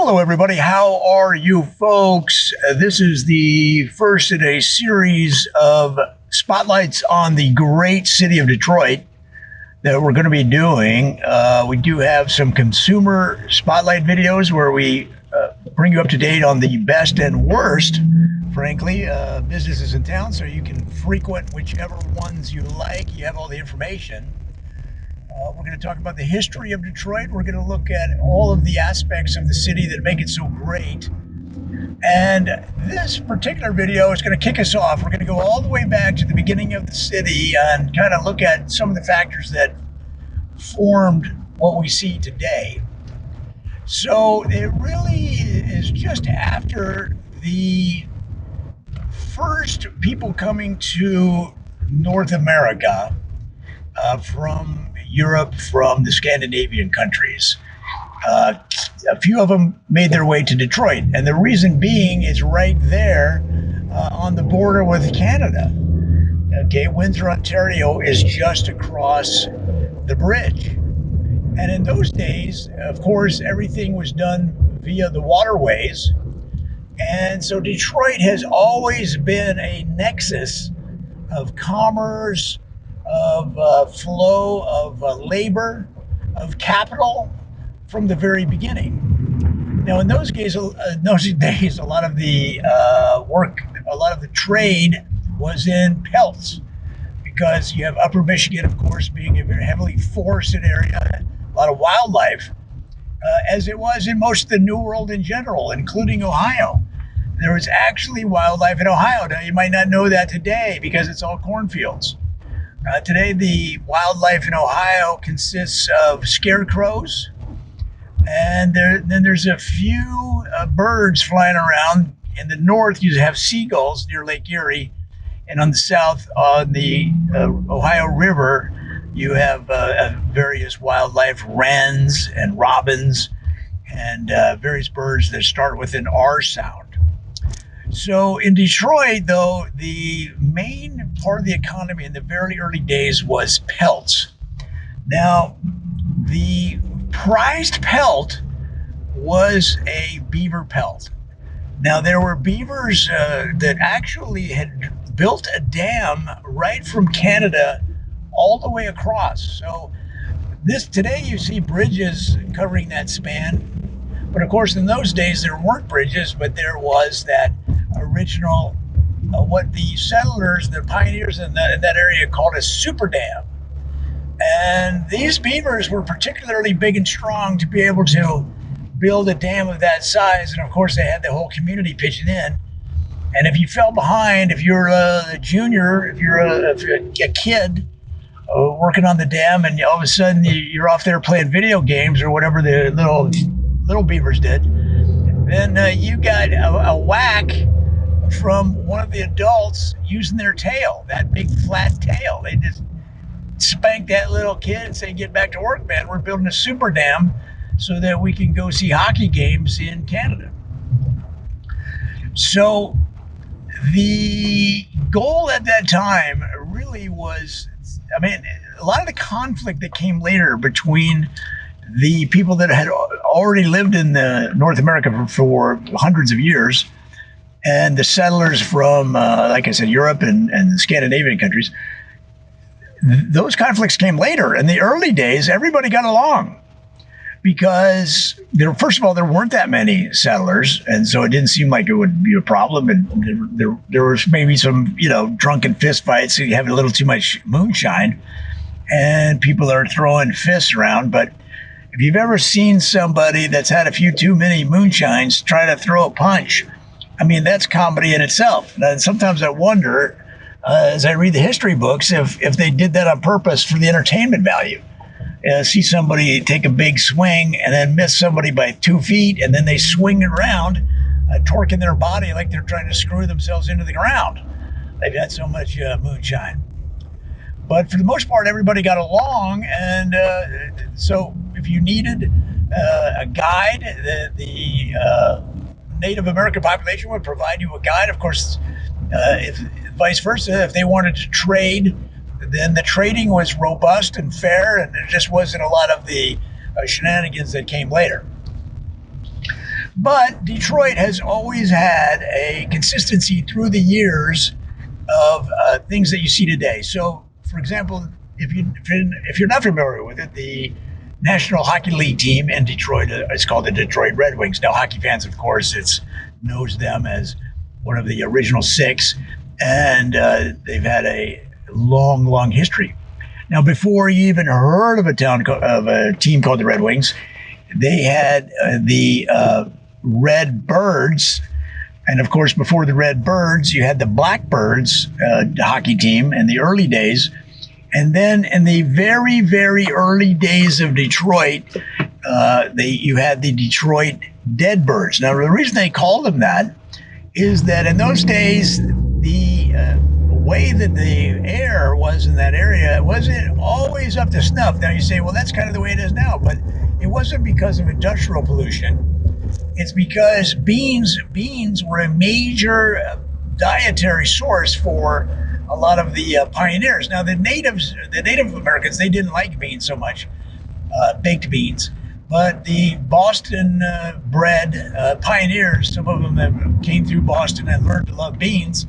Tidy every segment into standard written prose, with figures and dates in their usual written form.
Hello, everybody. How are you folks? This is the first in a series of spotlights on the great city of Detroit that we're going to be doing. We do have some consumer spotlight videos where we bring you up to date on the best and worst, frankly, businesses in town, so you can frequent whichever ones you like. You have all the information. We're going to talk about the history of Detroit. We're going to look at all of the aspects of the city that make it so great. And this particular video is going to kick us off. We're going to go all the way back to the beginning of the city and kind of look at some of the factors that formed what we see today. So it really is just after the first people coming to North America from Europe, from the Scandinavian countries. A few of them made their way to Detroit, and the reason being is right there on the border with Canada. Okay, Windsor, Ontario is just across the bridge. And in those days, of course, everything was done via the waterways. And so Detroit has always been a nexus of commerce, of flow of labor, of capital from the very beginning. Now, in those days, a lot of the a lot of the trade was in pelts, because you have Upper Michigan, of course, being a very heavily forested area, a lot of wildlife, as it was in most of the New World in general, including Ohio. There was actually wildlife in Ohio. Now, you might not know that today because it's all cornfields. Today, the wildlife in Ohio consists of scarecrows, and then there's a few birds flying around. In the north, you have seagulls near Lake Erie, and on the south, on the Ohio River, you have various wildlife, wrens and robins, and various birds that start with an R sound. So in Detroit, though, the main part of the economy in the very early days was pelts. Now, the prized pelt was a beaver pelt. Now, there were beavers that actually had built a dam right from Canada all the way across. So today you see bridges covering that span. But of course, in those days, there weren't bridges, but there was that original, what the settlers, the pioneers in that area called a super dam. And these beavers were particularly big and strong to be able to build a dam of that size. And of course, they had the whole community pitching in. And if you fell behind, if you're a junior, if you're a kid working on the dam, and all of a sudden you're off there playing video games or whatever the little beavers did, then you got a whack from one of the adults using their tail, that big flat tail. They just spank that little kid and say, "Get back to work, man. We're building a super dam so that we can go see hockey games in Canada." So the goal at that time really was, a lot of the conflict that came later between the people that had already lived in North America for hundreds of years and the settlers from, like I said, Europe and the Scandinavian countries. Those conflicts came later. In the early days, everybody got along because, first of all, there weren't that many settlers, and so it didn't seem like it would be a problem. And there was maybe some, drunken fist fights. So you have a little too much moonshine, and people are throwing fists around. But if you've ever seen somebody that's had a few too many moonshines try to throw a punch, that's comedy in itself. And sometimes I wonder, as I read the history books, if they did that on purpose for the entertainment value. See somebody take a big swing and then miss somebody by 2 feet, and then they swing around, torquing their body like they're trying to screw themselves into the ground. They've had so much moonshine. But for the most part, everybody got along, and so if you needed a guide, the Native American population would provide you a guide. Of course, if vice versa, if they wanted to trade, then the trading was robust and fair, and there just wasn't a lot of the shenanigans that came later. But Detroit has always had a consistency through the years of things that you see today. So, for example, if you're not familiar with it, the National Hockey League team in Detroit is called the Detroit Red Wings. Now, hockey fans, of course, knows them as one of the original six, and they've had a long, long history. Now, before you even heard of a team called the Red Wings, they had the Red Birds. And of course, before the Red Birds, you had the Blackbirds hockey team in the early days. And then in the very, very early days of Detroit, you had the Detroit Deadbirds. Now, the reason they called them that is that in those days, the way that the air was in that area, it wasn't always up to snuff. Now you say, well, that's kind of the way it is now, but it wasn't because of industrial pollution. It's because beans were a major dietary source for a lot of the pioneers. Now the Native Americans, they didn't like beans so much, baked beans. But the Boston bred pioneers, some of them that came through Boston and learned to love beans.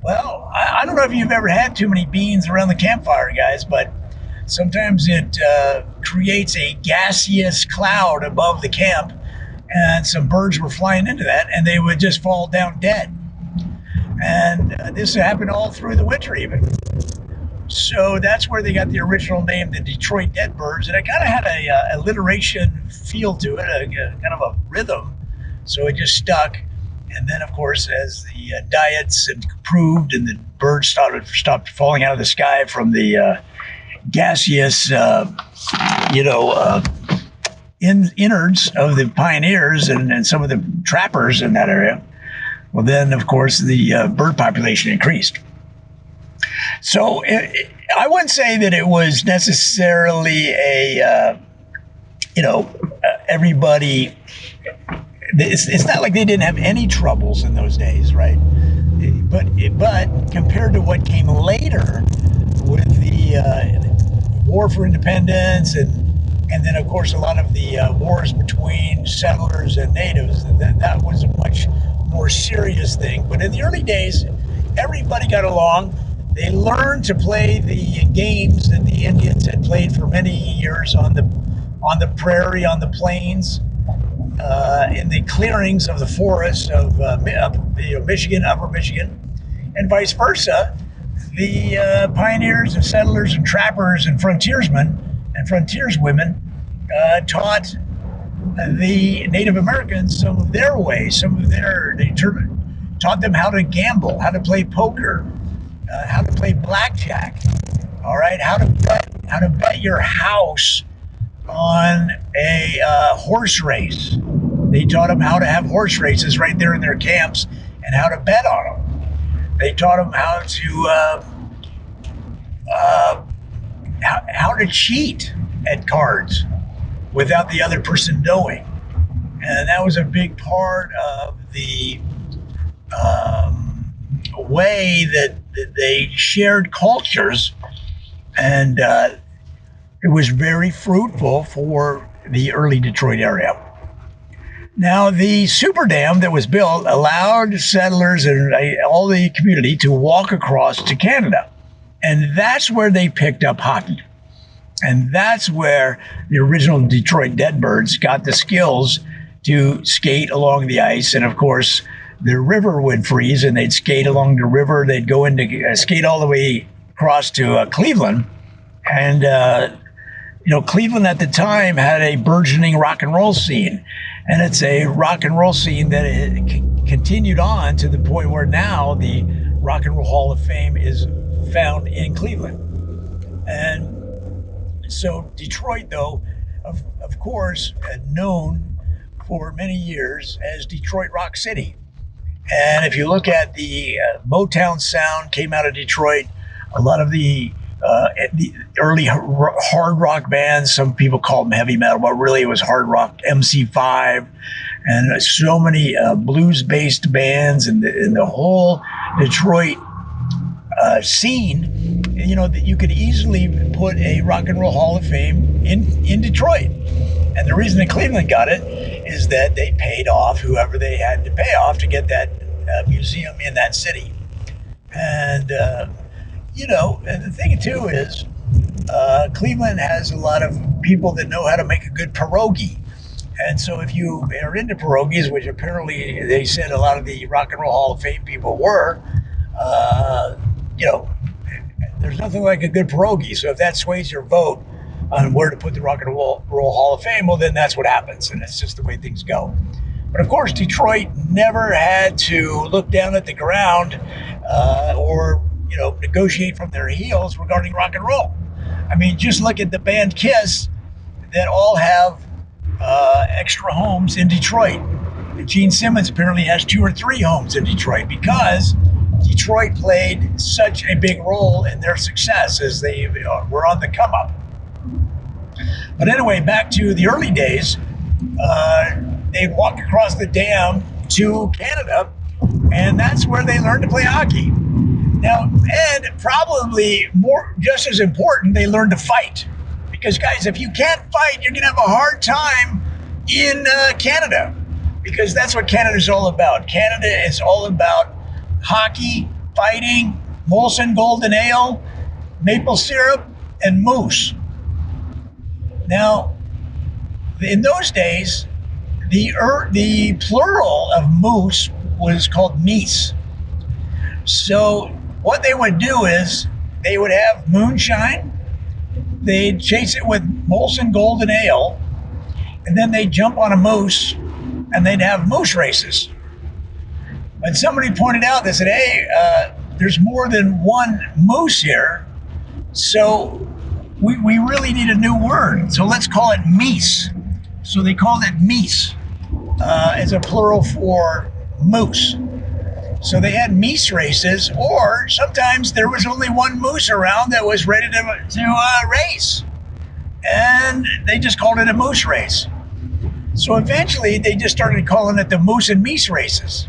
Well, I don't know if you've ever had too many beans around the campfire, guys, but sometimes it creates a gaseous cloud above the camp, and some birds were flying into that, and they would just fall down dead. And this happened all through the winter even. So that's where they got the original name, the Detroit Deadbirds, and it kind of had a alliteration feel to it, kind of a rhythm. So it just stuck. And then, of course, as the diets improved and the birds stopped falling out of the sky from the gaseous, innards of the pioneers and some of the trappers in that area, well, then, of course, the bird population increased. So I wouldn't say that it was necessarily everybody. It's not like they didn't have any troubles in those days, right? But compared to what came later with the war for independence and then, of course, a lot of the wars between settlers and natives, that was a much more serious thing. But in the early days, everybody got along. They learned to play the games that the Indians had played for many years on the prairie, on the plains, in the clearings of the forests of Michigan, Upper Michigan, and vice versa. The pioneers and settlers and trappers and frontiersmen and frontierswomen taught the Native Americans some of their ways, taught them how to gamble, how to play poker, how to play blackjack. All right, how to bet your house on a horse race. They taught them how to have horse races right there in their camps and how to bet on them. They taught them how to cheat at cards without the other person knowing, and that was a big part of the way that they shared cultures, and it was very fruitful for the early Detroit area. Now, the super dam that was built allowed settlers and all the community to walk across to Canada. And that's where they picked up hockey. And that's where the original Detroit Deadbirds got the skills to skate along the ice. And of course, the river would freeze and they'd skate along the river. They'd go into skate all the way across to Cleveland. And, Cleveland at the time had a burgeoning rock and roll scene. And it's a rock and roll scene that continued on to the point where now the Rock and Roll Hall of Fame is found in Cleveland. And so Detroit, though, of course, known for many years as Detroit Rock City. And if you look at the Motown sound came out of Detroit, a lot of the early hard rock bands, some people call them heavy metal, but really it was hard rock, MC5, and so many blues-based bands, and the whole Detroit scene, that you could easily put a Rock and Roll Hall of Fame in Detroit. And the reason that Cleveland got it is that they paid off whoever they had to pay off to get that museum in that city. And, and the thing too is Cleveland has a lot of people that know how to make a good pierogi. And so if you are into pierogies, which apparently they said a lot of the Rock and Roll Hall of Fame people were, uh, you know, there's nothing like a good pierogi. So if that sways your vote on where to put the Rock and Roll Hall of Fame, well, then that's what happens. And it's just the way things go. But of course, Detroit never had to look down at the ground or, negotiate from their heels regarding rock and roll. I mean, just look at the band Kiss that all have extra homes in Detroit. Gene Simmons apparently has 2 or 3 homes in Detroit because Detroit played such a big role in their success as they were on the come up. But anyway, back to the early days, they'd walk across the dam to Canada, and that's where they learned to play hockey. Now, and probably just as important, they learned to fight. Because, guys, if you can't fight, you're going to have a hard time in Canada. Because that's what Canada's all about. Canada is all about hockey, fighting, Molson Golden Ale, maple syrup, and moose. Now, in those days, the plural of moose was called meese. So what they would do is they would have moonshine, they'd chase it with Molson Golden Ale, and then they'd jump on a moose and they'd have moose races. But somebody pointed out, they said, hey, there's more than one moose here, so we really need a new word. So let's call it meese. So they called it meese as a plural for moose. So they had meese races, or sometimes there was only one moose around that was ready to race. And they just called it a moose race. So eventually they just started calling it the moose and meese races,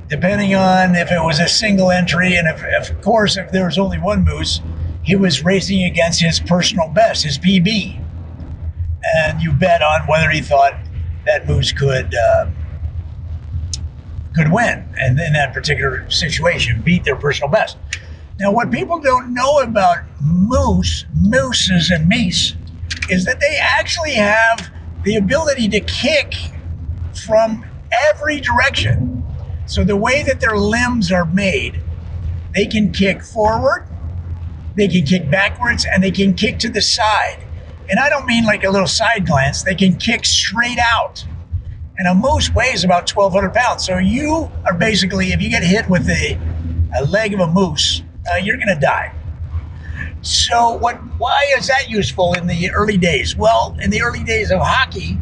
depending on if it was a single entry. And if of course, if there was only one moose, he was racing against his personal best, his PB. And you bet on whether he thought that moose could win, and in that particular situation, beat their personal best. Now, what people don't know about mooses and meese, is that they actually have the ability to kick from every direction. So the way that their limbs are made, they can kick forward, they can kick backwards, and they can kick to the side. And I don't mean like a little side glance, they can kick straight out. And a moose weighs about 1,200 pounds. So you are basically, if you get hit with a leg of a moose, you're going to die. So why is that useful in the early days? Well, in the early days of hockey,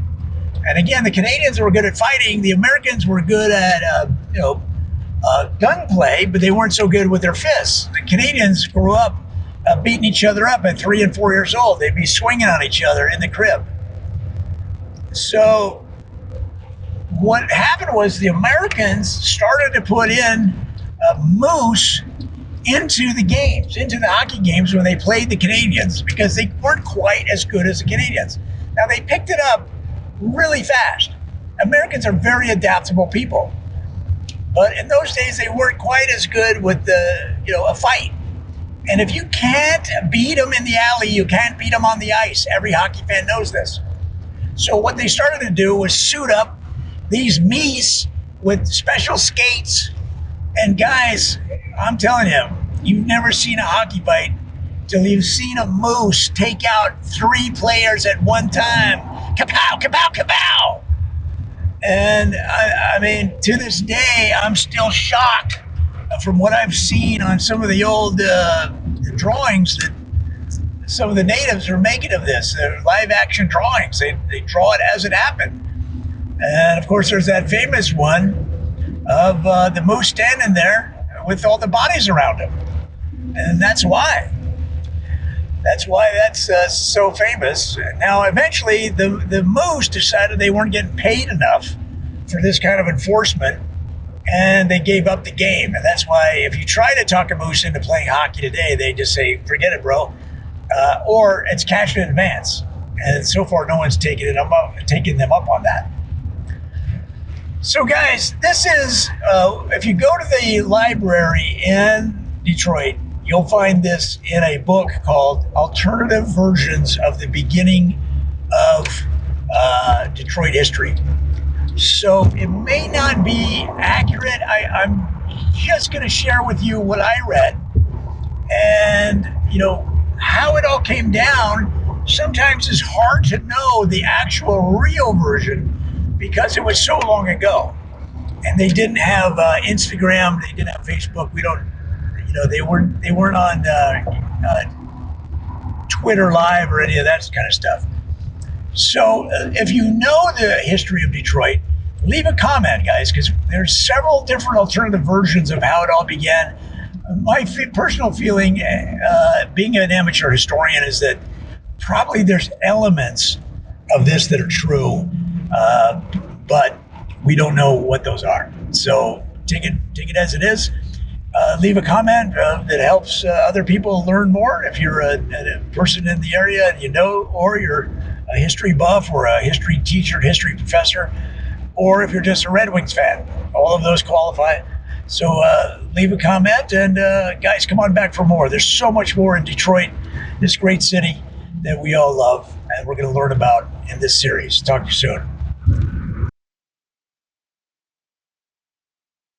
and again, the Canadians were good at fighting. The Americans were good at, gunplay, but they weren't so good with their fists. The Canadians grew up beating each other up at 3 and 4 years old. They'd be swinging on each other in the crib. So what happened was the Americans started to put in moose into the games, into the hockey games when they played the Canadians, because they weren't quite as good as the Canadians. Now, they picked it up really fast. Americans are very adaptable people. But in those days, they weren't quite as good with a fight. And if you can't beat them in the alley, you can't beat them on the ice. Every hockey fan knows this. So what they started to do was suit up these meese with special skates. And guys, I'm telling you, you've never seen a hockey fight till you've seen a moose take out 3 players at one time. Kapow, kapow, kapow! And I mean, to this day, I'm still shocked from what I've seen on some of the old drawings that some of the natives are making of this. They're live action drawings. They draw it as it happened. And of course, there's that famous one of the moose standing there with all the bodies around him. And that's why. That's so famous. Now, eventually, the moose decided they weren't getting paid enough for this kind of enforcement, and they gave up the game. And that's why if you try to talk a moose into playing hockey today, they just say, forget it, bro. Or it's cash in advance. And so far, no one's taking them up on that. So, guys, this is, if you go to the library in Detroit, you'll find this in a book called Alternative Versions of the Beginning of Detroit History. So, it may not be accurate. I'm just going to share with you what I read and, how it all came down. Sometimes it's hard to know the actual real version because it was so long ago, and they didn't have Instagram, they didn't have Facebook. We don't, they weren't on Twitter Live or any of that kind of stuff. So if you know the history of Detroit, leave a comment, guys, because there's several different alternative versions of how it all began. My personal feeling, being an amateur historian, is that probably there's elements of this that are true, but we don't know what those are. So take it as it is. Leave a comment that helps other people learn more. If you're a person in the area and or you're a history buff or a history teacher, history professor, or if you're just a Red Wings fan, all of those qualify. So leave a comment, and guys, come on back for more. There's so much more in Detroit, this great city that we all love, and we're going to learn about in this series. Talk to you soon.